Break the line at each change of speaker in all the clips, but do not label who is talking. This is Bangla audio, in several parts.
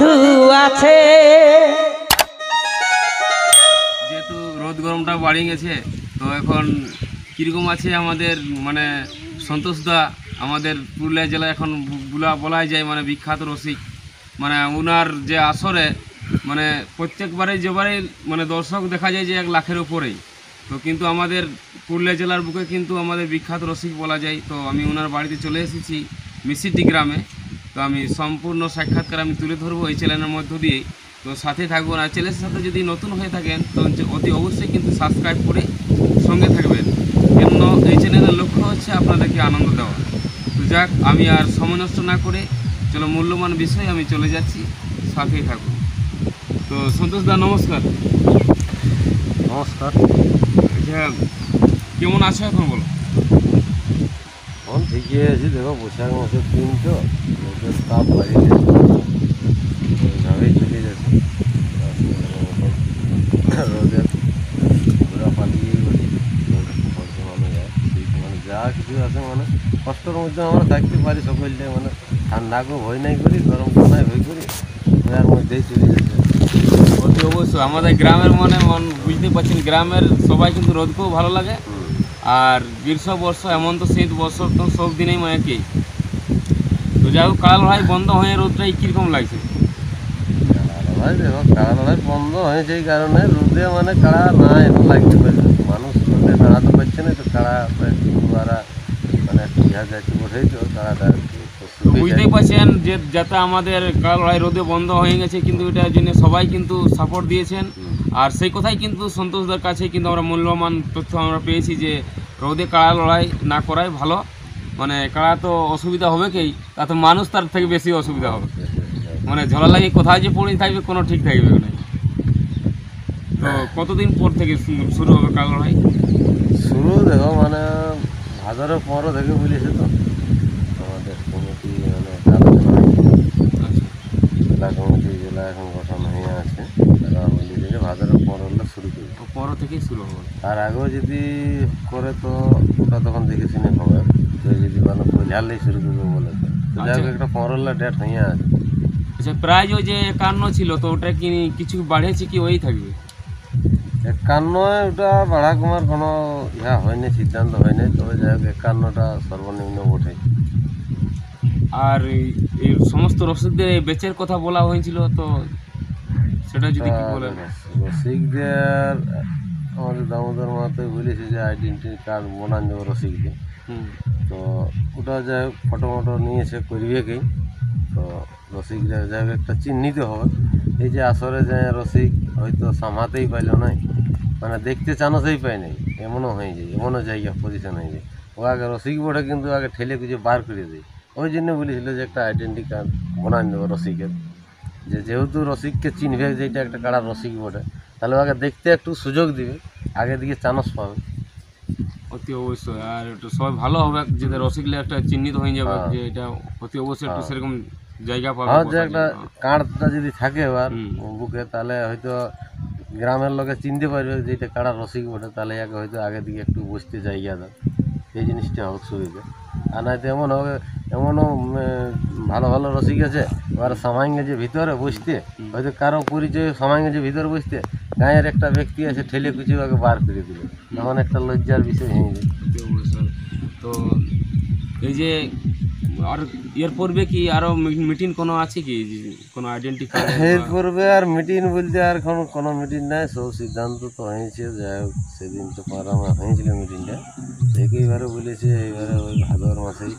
মধু আছে।
যেহেতু রোদ গরমটা বাড়িয়ে গেছে, তো এখন কীরকম আছে আমাদের মানে সন্তোষদা, আমাদের পুরুলিয়া জেলা এখন বলাই যায় মানে বিখ্যাত রসিক, মানে ওনার যে আসরে মানে প্রত্যেকবারে যেবারে মানে দর্শক দেখা যায় যে 1 লাখের উপরেই। তো কিন্তু আমাদের পুরুলিয়া জেলার বুকে কিন্তু আমাদের বিখ্যাত রসিক বলা যায়। তো আমি ওনার বাড়িতে চলে এসেছি মিসিডি গ্রামে। তো আমি সম্পূর্ণ সাক্ষাৎকার আমি তুলে ধরবো এই চ্যানেলের মধ্য দিয়ে। তো সাথে থাকবেন, আর চ্যানেলের সাথে যদি নতুন হয়ে থাকেন তো অতি অবশ্যই কিন্তু সাবস্ক্রাইব করে সঙ্গে থাকবেন, কেন এই চ্যানেলের লক্ষ্য হচ্ছে আপনাদেরকে আনন্দ দেওয়া। তো যাক, আমি আর সময় নষ্ট না করে চলো মূল্যবান বিষয়ে আমি চলে যাচ্ছি, সাথেই থাকুন। তো সন্তোষ দা নমস্কার।
নমস্কার।
আচ্ছা, কেমন আছো এখন বলো?
এখন ঠিকই আছি, দেখো বৈশাখ মাসের দিন তো রোদের তাপ বাড়িয়ে এইভাবেই চলে যাচ্ছে। রোদের ঘোরা পালিয়েই বলি, বর্তমানে যায় মানে যা কিছু আছে মানে কষ্টের মধ্যে আমরা থাকতে পারি সকলটা, মানে ঠান্ডাকেও ভয় নাই করি, গরম ঠান্ডায় ভয় করি, এর মধ্যেই চলে যাচ্ছে।
অতি অবশ্যই আমাদের গ্রামের মন বুঝতে পারছেন, গ্রামের সবাই কিন্তু রোদকেও ভালো লাগে। আর গ্রীষ্ম বর্ষ এমন তো শীত বর্ষ তো সব দিনেই মানে কি। তো যাই হোক, কাল লড়াই বন্ধ হয়ে রোদটাই কীরকম লাগছে?
কাড়া লড়াই দেখো, কাড়া লড়াই বন্ধ হয়েছে এই কারণে রোদে মানে কাড়া না এখন লাগতে পারছে, মানুষ রোদে দাঁড়াতে পারছে না। তো কাড়া দ্বারা মানে ইহা যাচ্ছে বোঝাই তো কাড়াটা
বুঝতেই পারছেন যে যাতে আমাদের কাল লড়াই রোদে বন্ধ হয়ে গেছে, কিন্তু এটার জন্য সবাই কিন্তু সাপোর্ট দিয়েছেন। আর সেই কথাই কিন্তু সন্তোষদার কাছে কিন্তু আমরা মূল্যবান তথ্য আমরা পেয়েছি যে রোদে কাড়া লড়াই না করাই ভালো। মানে কাড়া তো অসুবিধা হবে কি, তাতে মানুষ তার থেকে বেশি অসুবিধা হবে। মানে ঝোলা লাগিয়ে কোথায় যে পড়ে থাকবে কোনো ঠিক থাকবে না। তো কতদিন পর থেকে শুরু হবে কাড়া লড়াই?
শুরু দেখো মানে ভাদরের পরও থেকে বলেছে তো আমাদের কমিটি, মানে জেলা কমিটি জেলা এখন গঠন হয়ে আছে, তারা বলেছে যে ভাদরের পর হলে শুরু করবে,
পর থেকেই শুরু হবে।
তার আগেও যদি করে তো ওটা তখন দেখে শুনে হবে। তো যদি মানে পয়লালেই শুরু করবে বলে তো যাই হোক একটা পরলে ডেট হয়ে আছে।
আচ্ছা, প্রাইজ ওই যে 51 ছিল, তো ওটা কি কিছু বাড়িয়েছে কি ওই থাকবে?
51 ওটা বাড়া কমার কোনো ইহা হয়নি, সিদ্ধান্ত হয়নি, তবে যাই হোক 51টা সর্বনিম্ন ওঠে।
আর এই সমস্ত রসিকদের এই বেচের কথা বলা হয়েছিল, তো সেটা যদি কি বলেন।
রসিকদের আমাদের দামোদর মাহাতোই বলেছে যে আইডেন্টি কার্ড বানান দেবো রসিকদের। তো ওটা যাই হোক ফটো মটো নিয়েছে করবেকেই। তো রসিকরা যাই হোক একটা চিহ্নিত হবে। এই যে আসরে যায় রসিক হয়তো সামলাতেই পাইল নাই, মানে দেখতে চানসেই পাই নাই, এমনও হয়ে যায়, এমনও জায়গা পজিশন হয়ে যায়। ও আগে রসিক বোর্ডে কিন্তু আগে ঠেলে খুঁজে বার করে দেয়। ওই জন্য বলেছিল যে একটা আইডেন্টি কার্ড বানান দেবো রসিকের, যে যেহেতু রসিককে চিনবে যেটা একটা কাড়া রসিক বটে, তাহলে আগে দেখতে একটু সুযোগ দিবে, আগে দিকে চান্স পাবে।
অতি অবশ্যই, আর একটু সবাই ভালো হবে যে রসিকলে একটা চিহ্নিত হয়ে যাবে যে এটা অতি অবশ্যই একটু সেরকম জায়গা পাবে।
হ্যাঁ, যে একটা কার্ডটা যদি থাকে এবার বুকে, তাহলে হয়তো গ্রামের লোকে চিনতে পারবে যে এটা কাড়া রসিক বটে, তাহলে আগে হয়তো আগে দিকে একটু বসতে জায়গা দেয়, এই জিনিসটা হোক সুবিধা। আর নয়তো এমন হবে, এমনও ভালো ভালো রসিক আছে এবার সামাই গেছে ভিতরে বসতে, হয়তো কারো পরিচয় সামাই গেছে ভিতরে বসতে, গাঁয়ের একটা ব্যক্তি আছে ঠেলে কুচি আগে বার করে দিল, তখন একটা লজ্জার বিষয় হয়ে যায়।
তো এই যে আর এর পূর্বে কি আরো মিটিং কোনো আছে কি, কোনো আইডেন্টি কার্ড?
এর পূর্বে আর মিটিং বলতে আর কোনো মিটিং নাই, সব সিদ্ধান্ত তো হয়েছে। যাই হোক সেদিন তো পারামা হয়েছিল মিটিংটা, একইবারে বলেছে এইবারে ওই ভাদর মাসেই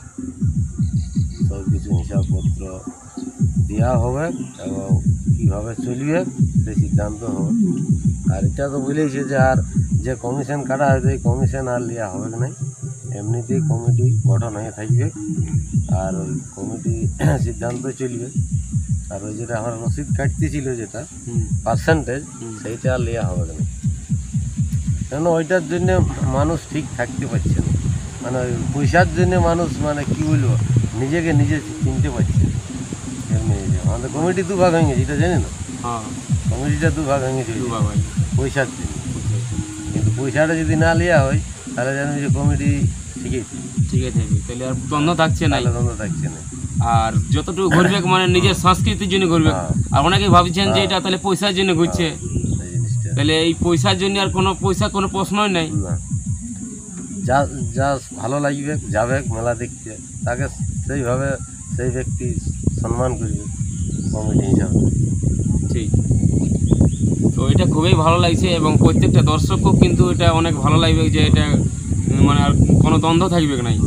সব কিছু হিসাবপত্র দেওয়া হবে এবং কীভাবে চলবে সেই সিদ্ধান্ত হবে। আর এটা তো বলেছে যে আর যে কমিশন কাটা হয়েছে এই কমিশন আর নেওয়া হবে না, এমনিতেই কমিটি গঠন হয়ে থাকবে আর ওই কমিটি সিদ্ধান্ত চলবে। আর ওই যেটা আমার রসিদ কাটতেছিল যেটা পার্সেন্টেজ, সেইটা আর নেওয়া হবে না, কেন ওইটার জন্য মানুষ ঠিক থাকতে পারছে না, মানে ওই পয়সার জন্য মানুষ মানে কী বলবো নিজেকে নিজে চিনতে পারছে না। এমনি আমাদের কমিটি দুভাগ হয়ে গেছে, এটা জানি না, কমিটিটা দুভাগ হয়ে গেছে পয়সার জন্য। কিন্তু পয়সাটা যদি না নেওয়া হয় তাহলে জানি যে কমিটি ঠিকই
ঠিকই থাকবে, তাহলে আর দ্বন্দ্ব থাকছে না।
তাহলে দ্বন্দ্ব থাকছে না।
আর যতটুকু ঘুরবে মানে নিজের সংস্কৃতির জন্য ঘুরবে।
হ্যাঁ।
আর অনেকে ভাবছেন যে এটা তাহলে পয়সার জন্য ঘুরছে,
এই জিনিসটা
তাহলে এই পয়সার জন্য আর কোনো প্রশ্নই নেই।
না, যা যা ভালো লাগবে যাবে মেলা দেখতে, তাকে সেইভাবে সেই ব্যক্তি সম্মান করবে কমিটি হিসাবে।
ঠিক, তো এটা খুবই ভালো লাগছে এবং প্রত্যেকটা দর্শকও কিন্তু এটা অনেক ভালো লাগবে যে এটা মানে আর কোনো দ্বন্দ্ব থাকবে নাই।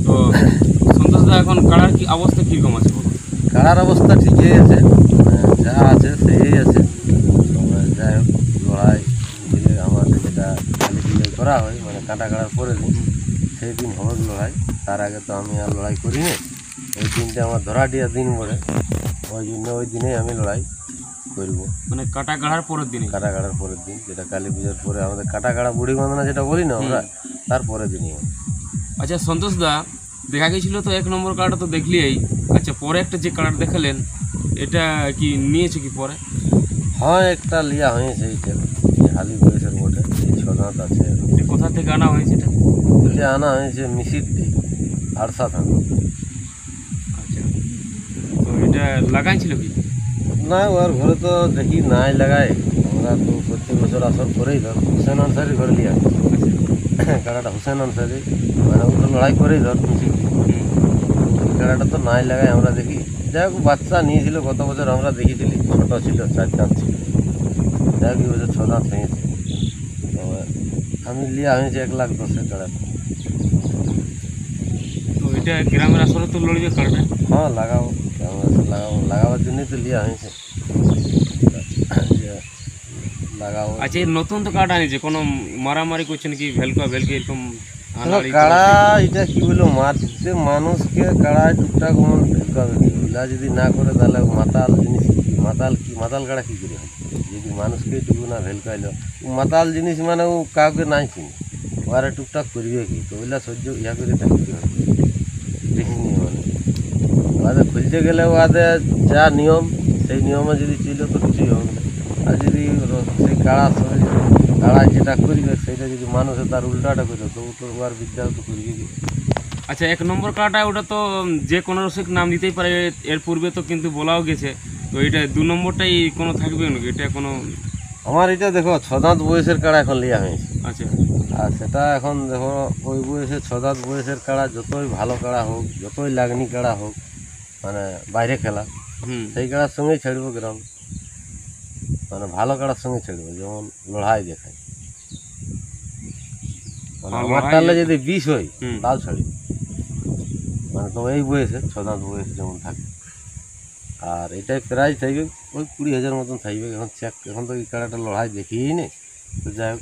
তো সন্তোষদা এখন কাড়ার কি অবস্থা কীরকম আছে বলো?
কাড়ার অবস্থা ঠিকই আছে, যা আছে সেই আছে। তবে যাই হোক, লড়াই দিলে আমাদের যেটা কালী পুজোয় করা হয় মানে কাটা কাড়ার পরে দিন, সেই দিন হবে লড়াই। তার আগে তো আমি আর লড়াই করি না। ওই দিনটা আমার ধরাটিয়া দিন পড়ে, ওই জন্য ওই দিনেই আমি লড়াই করবো।
মানে কাটা কাড়ার পরের দিনে?
কাটা কাড়ার পরের দিন, যেটা কালী পুজোর পরে আমাদের কাটা কাড়া বুড়ি বন্দনা যেটা বলি না আমরা, তার পরের দিনই হবে।
আচ্ছা সন্তোষদা, দেখা গেছিল তো 1 নম্বর কার্ডটা তো দেখলিই। আচ্ছা, পরে একটা যে কার্ড দেখালেন এটা কি নিয়েছো কি পরে?
হ্যাঁ, একটা লিয়া হয়েছে, এইটা হালি বয়সের বটে, এই ছদাঁত আছে।
এটা কোথা থেকে আনা হয়েছে এটা?
এটা আনা হয়েছে মিশির দিক আরসা থানা।
আচ্ছা, তো এটা লাগাইছিল কি?
না, ওর ঘরে তো দেখি নাই লাগায়। আমরা তো প্রত্যেক বছর আসর করেই ধর হুসেন আনসারি ঘরে লিয়া কাড়াটা হুসেন আনসারি, মানে ও তো লড়াই করেই ধর মিশির দিক। কাড়াটা তো নাই লাগায় আমরা দেখি। যাই হোক, বাচ্চা নিয়েছিল গত বছর, আমরা দেখেছিলি ছোটো ছিল, 4 দাঁত ছিল। যাই হোক, এই বছর 6 দাঁত হয়েছে। তবে আমি লিয়া হয়েছে 1,10,000 কাড়াটা।
তো এটা গ্রামের আসরে তো লড়বে কার্ডটা?
হ্যাঁ, লাগাবো, লাগাবার জন্যই তো লিয়া হয়েছে, যে লাগাবো।
আচ্ছা, এই নতুন তো কার্ড আনিছে, কোনো মারামারি করছে নাকি? ভেলকা ভেলকি এরকম আনাড়ি
কাড়া এটা কি বলবো, মারতে মানুষকে কাড়ায় টুকটাক মন ঢুকাবে কি, ওইলা যদি না করে তাহলে মাতাল জিনিস মাতাল কাড়া কি করে হয়? যদি মানুষকে টুকু না ভেলকাইলো, মাতাল জিনিস মানে ও কাউকে নাই চিনি, ওরা টুকটাক করবে কি? তো ওইলা সহ্য ইয়া করে থাকতে হবে, দেখিনি মানে। ওদের খুলতে গেলে ওদের যা নিয়ম, সেই নিয়মে যদি ছিল তো কিছুই হবে না। আর যদি সেই কাড়া যেটা করবে সেটা যদি মানুষের তার উল্টাটা করে, তো ও তো ওর বিদ্যা তো করবে কি?
আচ্ছা, 1 নম্বর কার্ডটা ওটা তো যে কোনো রসিক নাম দিতেই পারে, এর পূর্বে তো কিন্তু বলাও গেছে। তো এটা 2 নম্বরটাই কোনো থাকবে নাকি? এটা কোনো
আমার এটা দেখো 6 দাঁত বয়সের কাড়া এখন লিয়া হয়েছে।
আচ্ছা,
আর সেটা এখন দেখো ওই বয়সে 6 দাঁত বয়সের কাড়া যতই ভালো কাড়া হোক, যতই লাগনি কাড়া হোক, মানে বাইরে খেলা, সেই কাড়ার সঙ্গেই ছাড়বো গ্রাম, মানে ভালো কাড়ার সঙ্গে ছাড়বো, যেমন লড়াই দেখায়। মানে
আর
আমার
লড়াই-
টালে যদি 20 হয়
হুম।
তাও ছাড়বো, মানে তো এই বয়সে 6 দাঁত বয়সে যেমন থাকে। আর এটাই প্রাইস থাকবে ওই 20,000 মতন থাকবে। এখন তো এই কাড়াটা লড়াই দেখিই নেই, তো যাই হোক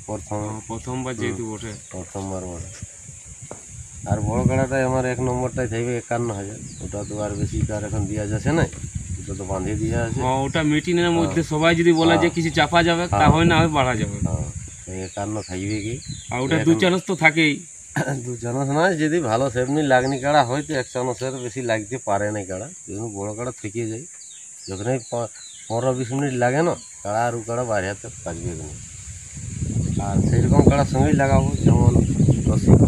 প্রথমবার যেহেতু ওঠে।
প্রথমবার বড়। আর বড় কাড়াটাই আমার 1 নম্বরটাই থাকবে 51,000। ওটা তো আর বেশি কার এখন দেওয়া যাচ্ছে না, ওটা তো বাঁধে দেওয়া আছে।
হ্যাঁ, ওটা মিটিংয়ের মধ্যে সবাই যদি বলে যে কিছু চাপা যাবে, তা হয় না হয় বাড়া যাবে।
হ্যাঁ, এই 51 থাকবে কি?
আর ওটা 2 চানস তো থাকেই।
2 চানস নয়, যদি ভালো সেমনি লাগনি কাড়া হয় তো 1 চানসের বেশি লাগতে পারে না কাড়া, কিন্তু বড় কাড়া থেকে যায়। যখনই 15-20 মিনিট লাগে না, কাড়া আর ও কাড়া বাইরে হাতে পারবে না। আর সেইরকম কাড়ার সঙ্গেই লাগাবো, যেমন রসিক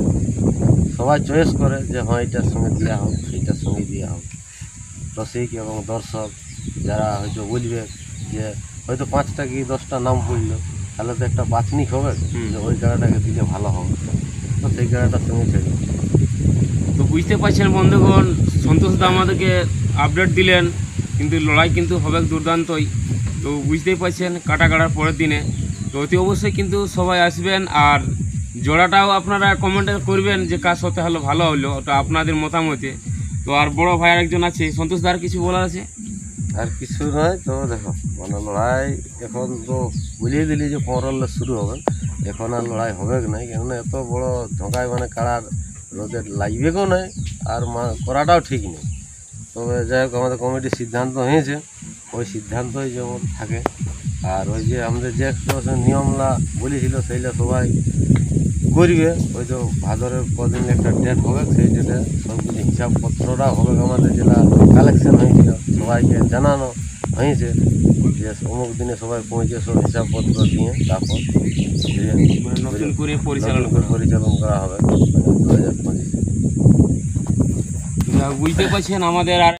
সবাই চয়েস করে যে হ্যাঁ এটার সঙ্গে দেওয়া হোক, সেইটার সঙ্গেই দেওয়া হোক। রসিক এবং দর্শক যারা হয়তো বলবে যে হয়তো 5টা কি 10টা নাম পড়লো, তাহলে তো একটা বাছনিক হবে যে ওই কাড়াটাকে দিলে ভালো হবে, তো সেই কাড়াটার সঙ্গে ছেড়ে।
তো বুঝতে পারছেন বন্ধুগণ, সন্তোষদা আমাদেরকে আপডেট দিলেন, কিন্তু লড়াই কিন্তু হবে দুর্দান্তই। তো বুঝতেই পারছেন কাটা কাটার পরের দিনে, তো অতি অবশ্যই কিন্তু সবাই আসবেন। আর জোড়াটাও আপনারা কমেন্টে করবেন যে কার সাথে হলো ভালো হলো, ওটা আপনাদের মতামতে। তো আর বড় ভাই আরেকজন আছে, সন্তোষদার কিছু বলার আছে?
আর কিছু নয়, তো দেখো মানে লড়াই এখন তো বলিয়ে দিলি যে 15 শুরু হবে, এখন আর লড়াই হবে নাই, কেননা এত বড় ঢোকায় মানে কাড়ার রোদে লাগবেও নয়, আর করাটাও ঠিক নেই। তবে যাই হোক, আমাদের কমিটির সিদ্ধান্ত হয়েছে, ওই সিদ্ধান্তই যেমন থাকে। আর ওই যে আমাদের যে নিয়মলা বলেছিল সেইটা সবাই করবে। ওই তো ভাদরের কদিন একটা ডেট হবে, সেই ডেটে সব কিছু হিসাবপত্রটা হবে, আমাদের যেটা কালেকশন হয়েছিল সবাইকে জানানো, হয়েছে যে অমুক দিনে সবাই পৌঁছে সব হিসাবপত্র দিয়ে তারপর
মানে নতুন করে পরিচালনা
নতুন করে পরিচালনা করা হবে 2025।
বুঝতে পারছেন আমাদের আর